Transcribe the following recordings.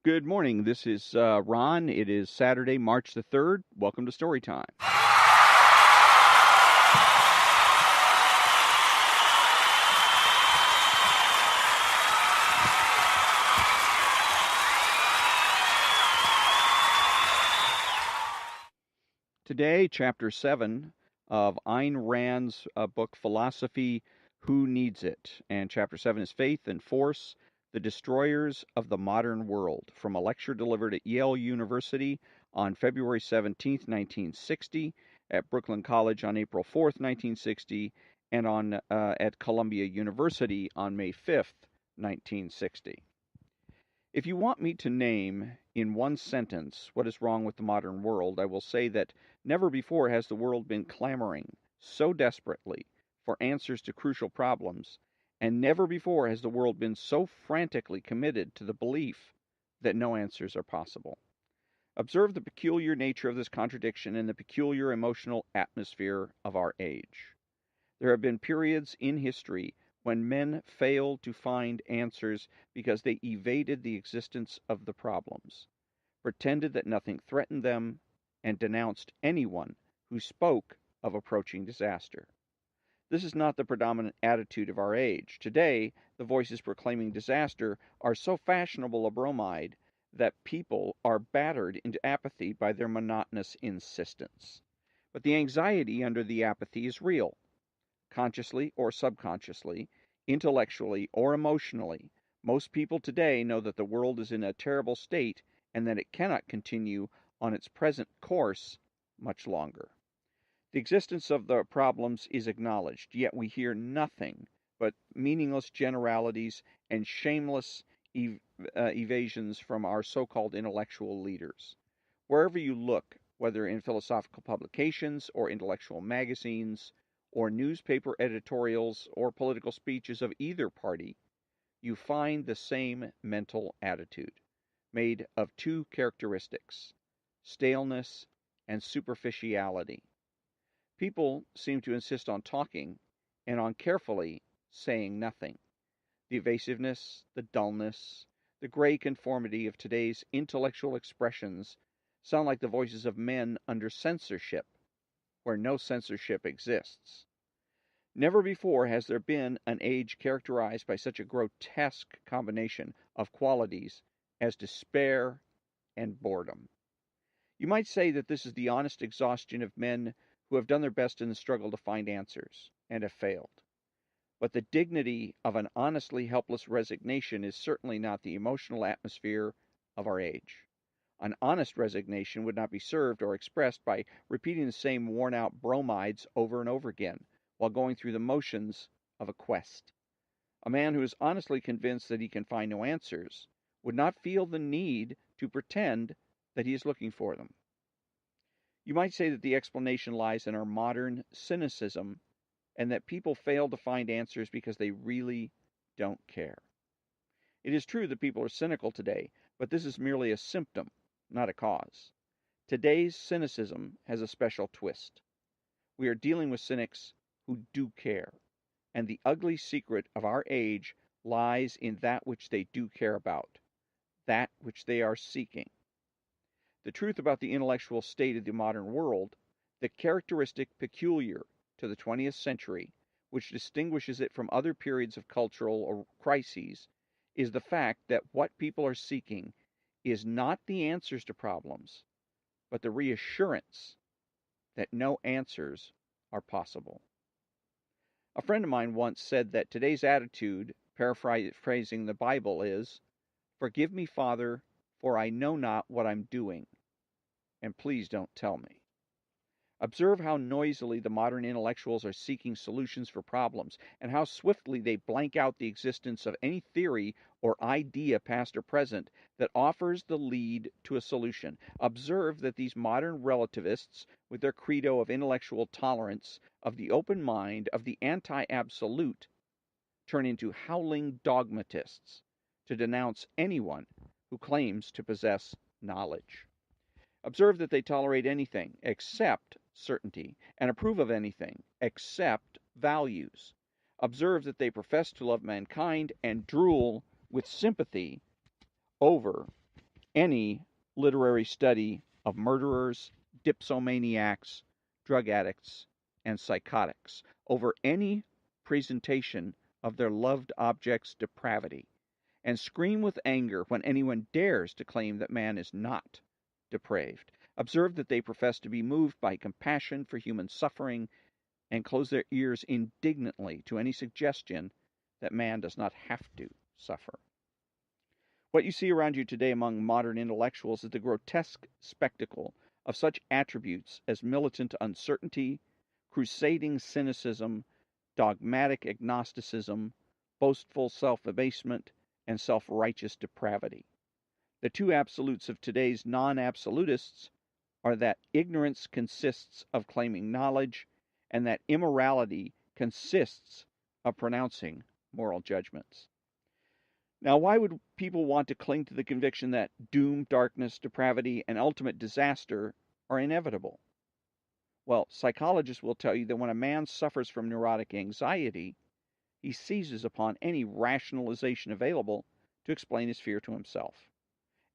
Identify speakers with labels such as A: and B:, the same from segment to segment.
A: Good morning. This is Ron. It is Saturday, March the 3rd. Welcome to Storytime. Today, Chapter 7 of Ayn Rand's book, Philosophy, Who Needs It? And Chapter 7 is Faith and Force, the Destroyers of the Modern World, from a lecture delivered at Yale University on February 17th, 1960, at Brooklyn College on April 4th, 1960, and at Columbia University on May 5th, 1960. If you want me to name in one sentence what is wrong with the modern world, I will say that never before has the world been clamoring so desperately for answers to crucial problems, and never before has the world been so frantically committed to the belief that no answers are possible. Observe the peculiar nature of this contradiction and the peculiar emotional atmosphere of our age. There have been periods in history when men failed to find answers because they evaded the existence of the problems, pretended that nothing threatened them, and denounced anyone who spoke of approaching disaster. This is not the predominant attitude of our age. Today, the voices proclaiming disaster are so fashionable a bromide that people are battered into apathy by their monotonous insistence. But the anxiety under the apathy is real. Consciously or subconsciously, intellectually or emotionally, most people today know that the world is in a terrible state and that it cannot continue on its present course much longer. The existence of the problems is acknowledged, yet we hear nothing but meaningless generalities and shameless evasions from our so-called intellectual leaders. Wherever you look, whether in philosophical publications or intellectual magazines, or newspaper editorials or political speeches of either party, you find the same mental attitude, made of two characteristics: staleness and superficiality. People seem to insist on talking and on carefully saying nothing. The evasiveness, the dullness, the gray conformity of today's intellectual expressions sound like the voices of men under censorship, where no censorship exists. Never before has there been an age characterized by such a grotesque combination of qualities as despair and boredom. You might say that this is the honest exhaustion of men who have done their best in the struggle to find answers and have failed. But the dignity of an honestly helpless resignation is certainly not the emotional atmosphere of our age. An honest resignation would not be served or expressed by repeating the same worn-out bromides over and over again, while going through the motions of a quest. A man who is honestly convinced that he can find no answers would not feel the need to pretend that he is looking for them. You might say that the explanation lies in our modern cynicism and that people fail to find answers because they really don't care. It is true that people are cynical today, but this is merely a symptom, not a cause. Today's cynicism has a special twist. We are dealing with cynics who do care, and the ugly secret of our age lies in that which they do care about, that which they are seeking. The truth about the intellectual state of the modern world, the characteristic peculiar to the 20th century, which distinguishes it from other periods of cultural crises, is the fact that what people are seeking is not the answers to problems, but the reassurance that no answers are possible. A friend of mine once said that today's attitude, paraphrasing the Bible, is, "Forgive me, Father, for I know not what I'm doing, and please don't tell me." Observe how noisily the modern intellectuals are seeking solutions for problems, and how swiftly they blank out the existence of any theory or idea, past or present, that offers the lead to a solution. Observe that these modern relativists, with their credo of intellectual tolerance, of the open mind, of the anti-absolute, turn into howling dogmatists to denounce anyone who claims to possess knowledge. Observe that they tolerate anything except certainty, and approve of anything except values. Observe that they profess to love mankind and drool with sympathy over any literary study of murderers, dipsomaniacs, drug addicts, and psychotics, over any presentation of their loved object's depravity, and scream with anger when anyone dares to claim that man is not depraved. Observe that they profess to be moved by compassion for human suffering and close their ears indignantly to any suggestion that man does not have to suffer. What you see around you today among modern intellectuals is the grotesque spectacle of such attributes as militant uncertainty, crusading cynicism, dogmatic agnosticism, boastful self-abasement, and self-righteous depravity. The two absolutes of today's non-absolutists are that ignorance consists of claiming knowledge, and that immorality consists of pronouncing moral judgments. Now, why would people want to cling to the conviction that doom, darkness, depravity, and ultimate disaster are inevitable? Well, psychologists will tell you that when a man suffers from neurotic anxiety, he seizes upon any rationalization available to explain his fear to himself.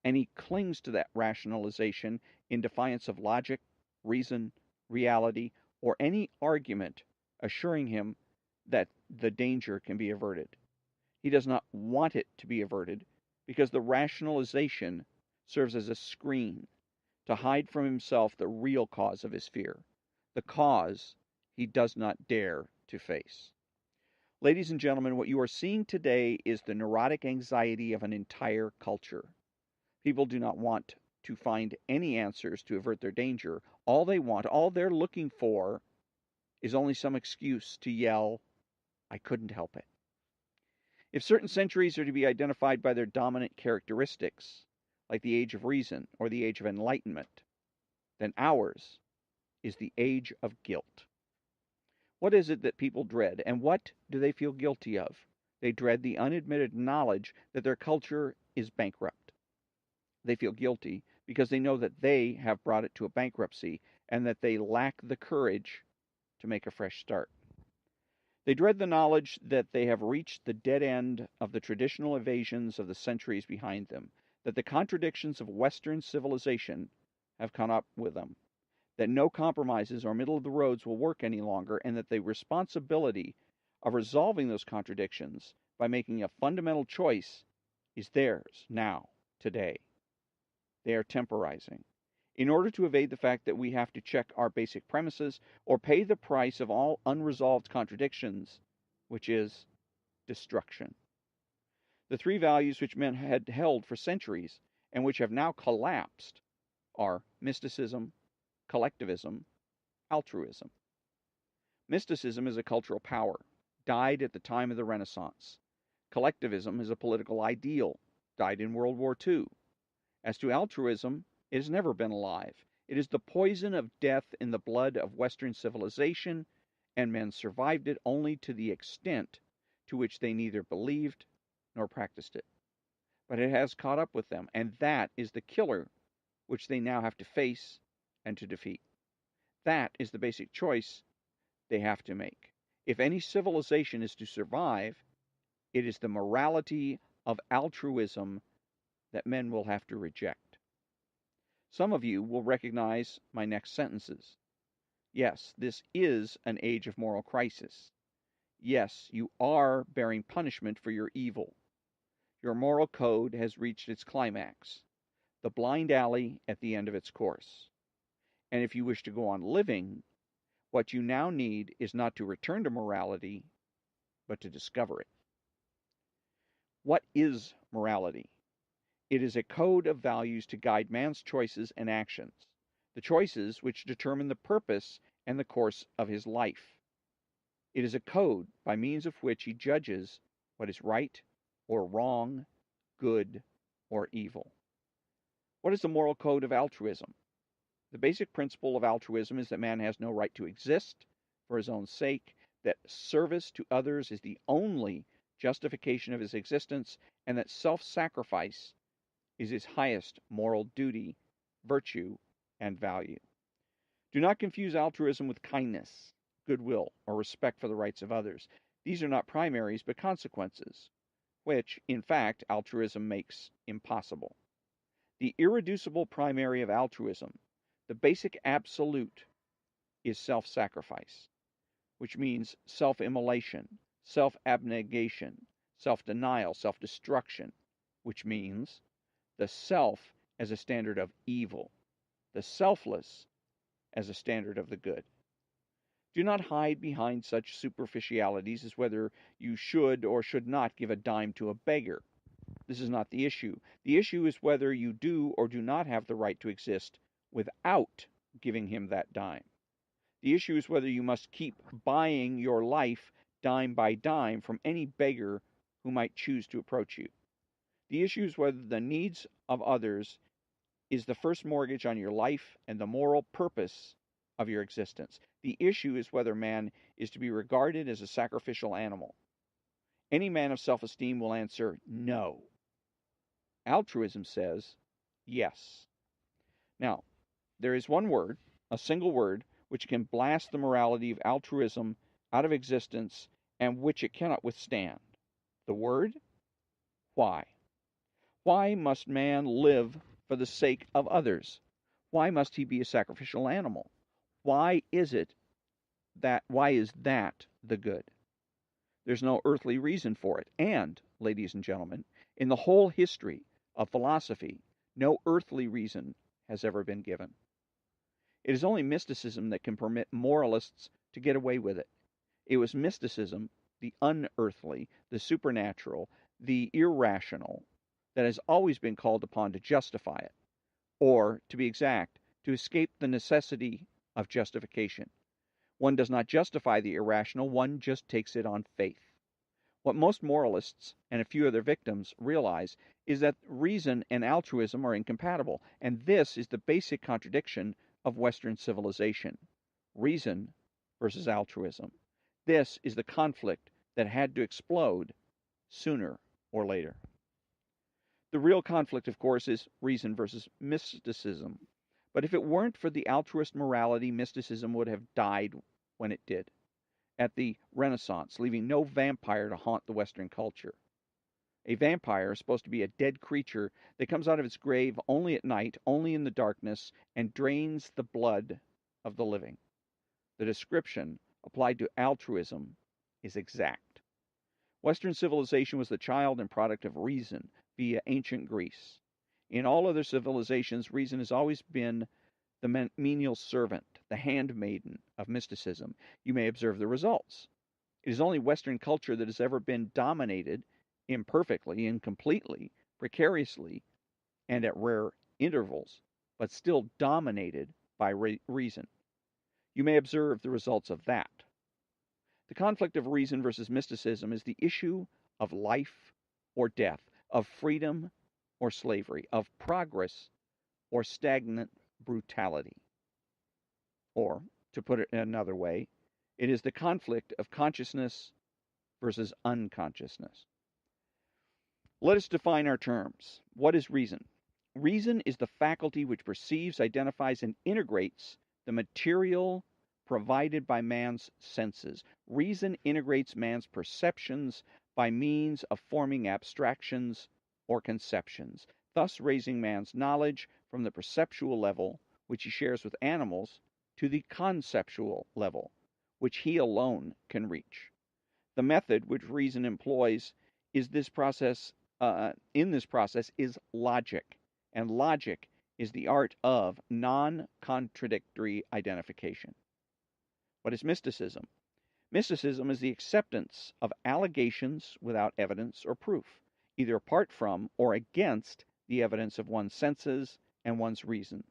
A: And he clings to that rationalization in defiance of logic, reason, reality, or any argument assuring him that the danger can be averted. He does not want it to be averted because the rationalization serves as a screen to hide from himself the real cause of his fear, the cause he does not dare to face. Ladies and gentlemen, what you are seeing today is the neurotic anxiety of an entire culture. People do not want to find any answers to avert their danger. All they want, all they're looking for, is only some excuse to yell, "I couldn't help it." If certain centuries are to be identified by their dominant characteristics, like the Age of Reason or the Age of Enlightenment, then ours is the Age of Guilt. What is it that people dread, and what do they feel guilty of? They dread the unadmitted knowledge that their culture is bankrupt. They feel guilty because they know that they have brought it to a bankruptcy and that they lack the courage to make a fresh start. They dread the knowledge that they have reached the dead end of the traditional evasions of the centuries behind them, that the contradictions of Western civilization have caught up with them, that no compromises or middle of the roads will work any longer, and that the responsibility of resolving those contradictions by making a fundamental choice is theirs now, today. They are temporizing. In order to evade the fact that we have to check our basic premises or pay the price of all unresolved contradictions, which is destruction. The three values which men had held for centuries and which have now collapsed are mysticism, collectivism, altruism. Mysticism is a cultural power, died at the time of the Renaissance. Collectivism is a political ideal, died in World War II. As to altruism, it has never been alive. It is the poison of death in the blood of Western civilization, and men survived it only to the extent to which they neither believed nor practiced it. But it has caught up with them, and that is the killer which they now have to face and to defeat. That is the basic choice they have to make. If any civilization is to survive, it is the morality of altruism that men will have to reject. Some of you will recognize my next sentences. Yes, this is an age of moral crisis. Yes, you are bearing punishment for your evil. Your moral code has reached its climax, the blind alley at the end of its course. And if you wish to go on living, what you now need is not to return to morality, but to discover it. What is morality? It is a code of values to guide man's choices and actions, the choices which determine the purpose and the course of his life. It is a code by means of which he judges what is right or wrong, good or evil. What is the moral code of altruism? The basic principle of altruism is that man has no right to exist for his own sake, that service to others is the only justification of his existence, and that self-sacrifice is his highest moral duty, virtue, and value. Do not confuse altruism with kindness, goodwill, or respect for the rights of others. These are not primaries, but consequences, which, in fact, altruism makes impossible. The irreducible primary of altruism, the basic absolute, is self-sacrifice, which means self-immolation, self-abnegation, self-denial, self-destruction, which means the self as a standard of evil, the selfless as a standard of the good. Do not hide behind such superficialities as whether you should or should not give a dime to a beggar. This is not the issue. The issue is whether you do or do not have the right to exist without giving him that dime. The issue is whether you must keep buying your life dime by dime from any beggar who might choose to approach you. The issue is whether the needs of others is the first mortgage on your life and the moral purpose of your existence. The issue is whether man is to be regarded as a sacrificial animal. Any man of self-esteem will answer no. Altruism says yes. Now, there is one word, a single word, which can blast the morality of altruism out of existence and which it cannot withstand. The word? Why? Why must man live for the sake of others? Why must he be a sacrificial animal? Why is that the good? There's no earthly reason for it. And, ladies and gentlemen, in the whole history of philosophy, no earthly reason has ever been given. It is only mysticism that can permit moralists to get away with it. It was mysticism, the unearthly, the supernatural, the irrational, that has always been called upon to justify it, or, to be exact, to escape the necessity of justification. One does not justify the irrational, one just takes it on faith. What most moralists, and a few of their victims, realize is that reason and altruism are incompatible, and this is the basic contradiction of Western civilization. Reason versus altruism. This is the conflict that had to explode sooner or later. The real conflict, of course, is reason versus mysticism. But if it weren't for the altruist morality, mysticism would have died when it did, at the Renaissance, leaving no vampire to haunt the Western culture. A vampire is supposed to be a dead creature that comes out of its grave only at night, only in the darkness, and drains the blood of the living. The description applied to altruism is exact. Western civilization was the child and product of reason via ancient Greece. In all other civilizations, reason has always been the menial servant, the handmaiden of mysticism. You may observe the results. It is only Western culture that has ever been dominated imperfectly, incompletely, precariously, and at rare intervals, but still dominated by reason. You may observe the results of that. The conflict of reason versus mysticism is the issue of life or death, of freedom or slavery, of progress or stagnant brutality. Or, to put it another way, it is the conflict of consciousness versus unconsciousness. Let us define our terms. What is reason? Reason is the faculty which perceives, identifies, and integrates the material provided by man's senses. Reason integrates man's perceptions by means of forming abstractions or conceptions, thus raising man's knowledge from the perceptual level, which he shares with animals, to the conceptual level, which he alone can reach. The method which reason employs is this process. In this process is logic, and logic is the art of non-contradictory identification. What is mysticism? Mysticism is the acceptance of allegations without evidence or proof, either apart from or against the evidence of one's senses and one's reason.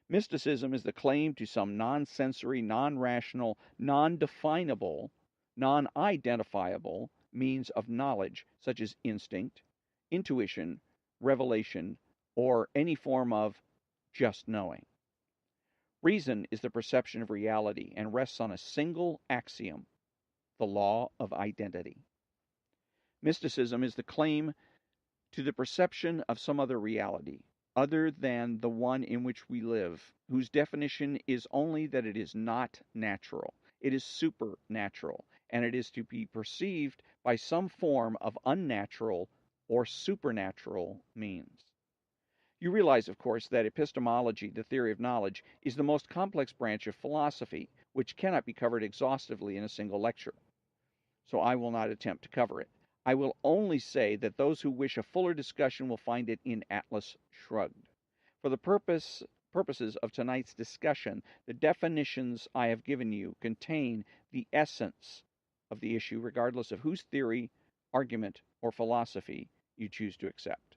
A: Mysticism is the claim to some non-sensory, non-rational, non-definable, non-identifiable means of knowledge, such as instinct, intuition, revelation, or any form of just knowing. Reason is the perception of reality and rests on a single axiom, the law of identity. Mysticism is the claim to the perception of some other reality, other than the one in which we live, whose definition is only that it is not natural. It is supernatural, and it is to be perceived by some form of unnatural or supernatural means. You realize, of course, that epistemology, the theory of knowledge, is the most complex branch of philosophy, which cannot be covered exhaustively in a single lecture. So I will not attempt to cover it. I will only say that those who wish a fuller discussion will find it in Atlas Shrugged. For the purposes of tonight's discussion, the definitions I have given you contain the essence of the issue, regardless of whose theory, argument, or philosophy you choose to accept.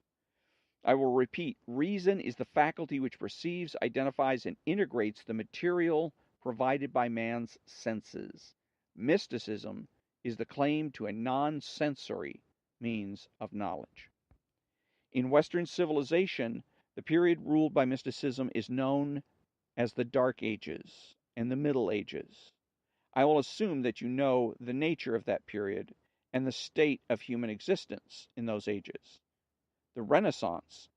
A: I will repeat, reason is the faculty which perceives, identifies, and integrates the material provided by man's senses. Mysticism is the claim to a non-sensory means of knowledge. In Western civilization, the period ruled by mysticism is known as the Dark Ages and the Middle Ages. I will assume that you know the nature of that period and the state of human existence in those ages. The Renaissance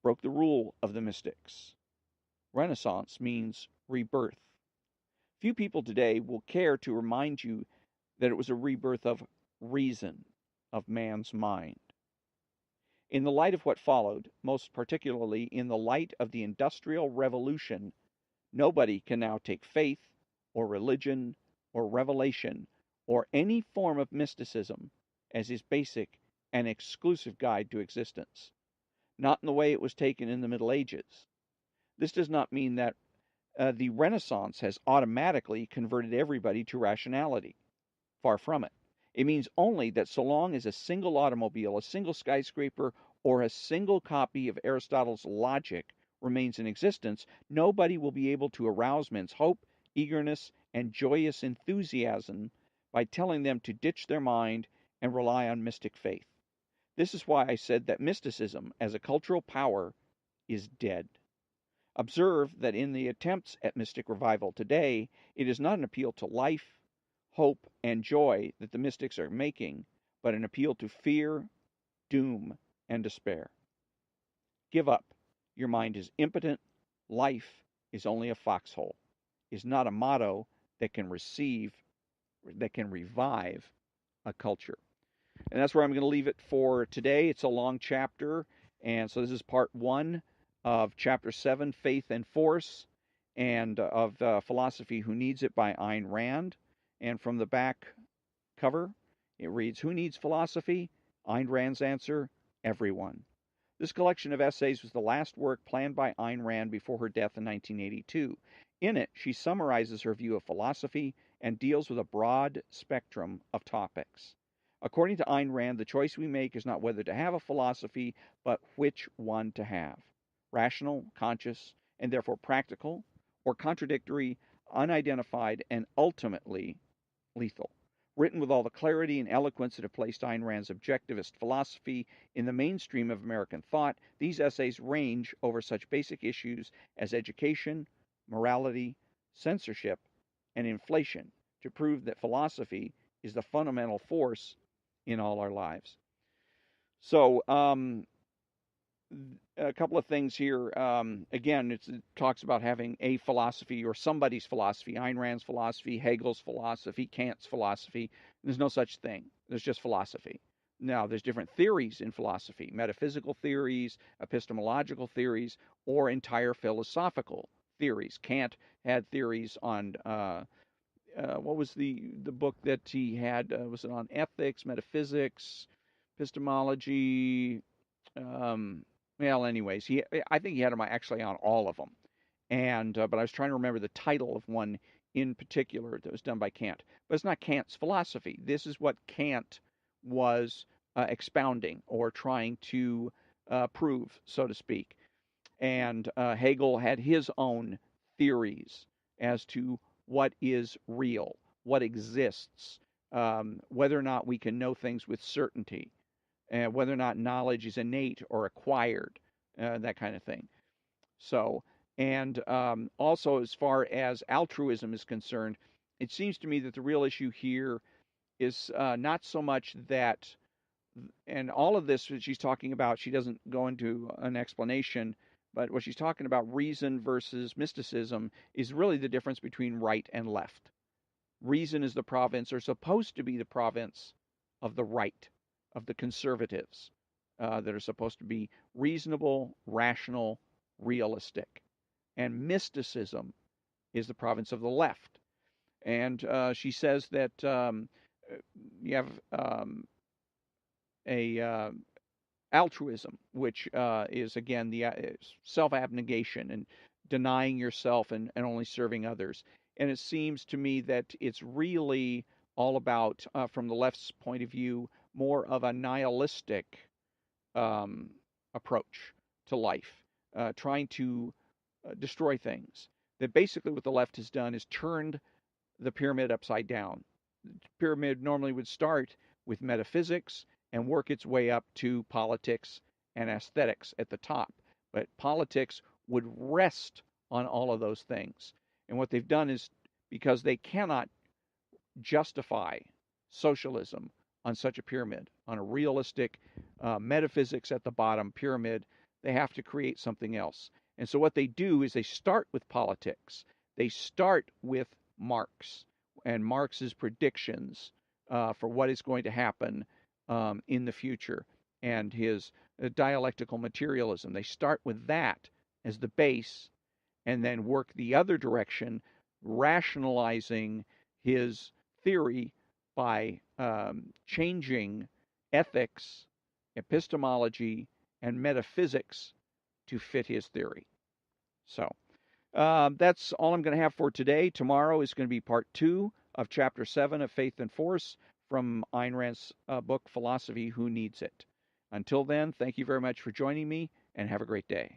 A: broke the rule of the mystics. Renaissance means rebirth. Few people today will care to remind you that it was a rebirth of reason, of man's mind. In the light of what followed, most particularly in the light of the Industrial Revolution, nobody can now take faith or religion or revelation or any form of mysticism as his basic and exclusive guide to existence, not in the way it was taken in the Middle Ages. This does not mean that the Renaissance has automatically converted everybody to rationality. Far from it. It means only that so long as a single automobile, a single skyscraper, or a single copy of Aristotle's logic remains in existence, nobody will be able to arouse men's hope, eagerness, and joyous enthusiasm by telling them to ditch their mind and rely on mystic faith. This is why I said that mysticism, as a cultural power, is dead. Observe that in the attempts at mystic revival today, it is not an appeal to life, hope, and joy that the mystics are making, but an appeal to fear, doom, and despair. Give up. Your mind is impotent. Life is only a foxhole, is not a motto that can revive a culture. And that's where I'm going to leave it for today. It's a long chapter, and so this is part 1 of chapter 7, Faith and Force, and of Philosophy Who Needs It by Ayn Rand. And from the back cover, it reads, Who needs philosophy? Ayn Rand's answer, everyone. This collection of essays was the last work planned by Ayn Rand before her death in 1982. In it, she summarizes her view of philosophy and deals with a broad spectrum of topics. According to Ayn Rand, the choice we make is not whether to have a philosophy, but which one to have. Rational, conscious, and therefore practical, or contradictory, unidentified, and ultimately lethal. Written with all the clarity and eloquence that have placed Ayn Rand's objectivist philosophy in the mainstream of American thought, these essays range over such basic issues as education, morality, censorship, and inflation to prove that philosophy is the fundamental force in all our lives. So, a couple of things here. Again, it talks about having a philosophy or somebody's philosophy, Ayn Rand's philosophy, Hegel's philosophy, Kant's philosophy. There's no such thing. There's just philosophy. Now, there's different theories in philosophy, metaphysical theories, epistemological theories, or entire philosophical theories. Kant had theories on, what was the book that he had? Was it on ethics, metaphysics, epistemology? Well, anyways, I think he had them actually on all of them, and but I was trying to remember the title of one in particular that was done by Kant. But it's not Kant's philosophy. This is what Kant was expounding or trying to prove, so to speak. And Hegel had his own theories as to what is real, what exists, whether or not we can know things with certainty, whether or not knowledge is innate or acquired, that kind of thing. So, and also as far as altruism is concerned, it seems to me that the real issue here is not so much that, and all of this that she's talking about, she doesn't go into an explanation, but what she's talking about, reason versus mysticism, is really the difference between right and left. Reason is the province, or supposed to be the province, of the right, of the conservatives, that are supposed to be reasonable, rational, realistic. And mysticism is the province of the left. And she says that you have a altruism, which is again the self-abnegation and denying yourself and only serving others. And it seems to me that it's really all about, from the left's point of view, more of a nihilistic um, approach to life, trying to destroy things. That basically what the left has done is turned the pyramid upside down. The pyramid normally would start with metaphysics and work its way up to politics and aesthetics at the top. But politics would rest on all of those things. And what they've done is, because they cannot justify socialism on such a pyramid, on a realistic metaphysics at the bottom pyramid, they have to create something else. And so what they do is they start with politics. They start with Marx and Marx's predictions for what is going to happen in the future, and his dialectical materialism. They start with that as the base and then work the other direction, rationalizing his theory by changing ethics, epistemology, and metaphysics to fit his theory. So that's all I'm going to have for today. Tomorrow is going to be part 2 of Chapter 7 of Faith and Force from Ayn Rand's book, Philosophy, Who Needs It? Until then, thank you very much for joining me, and have a great day.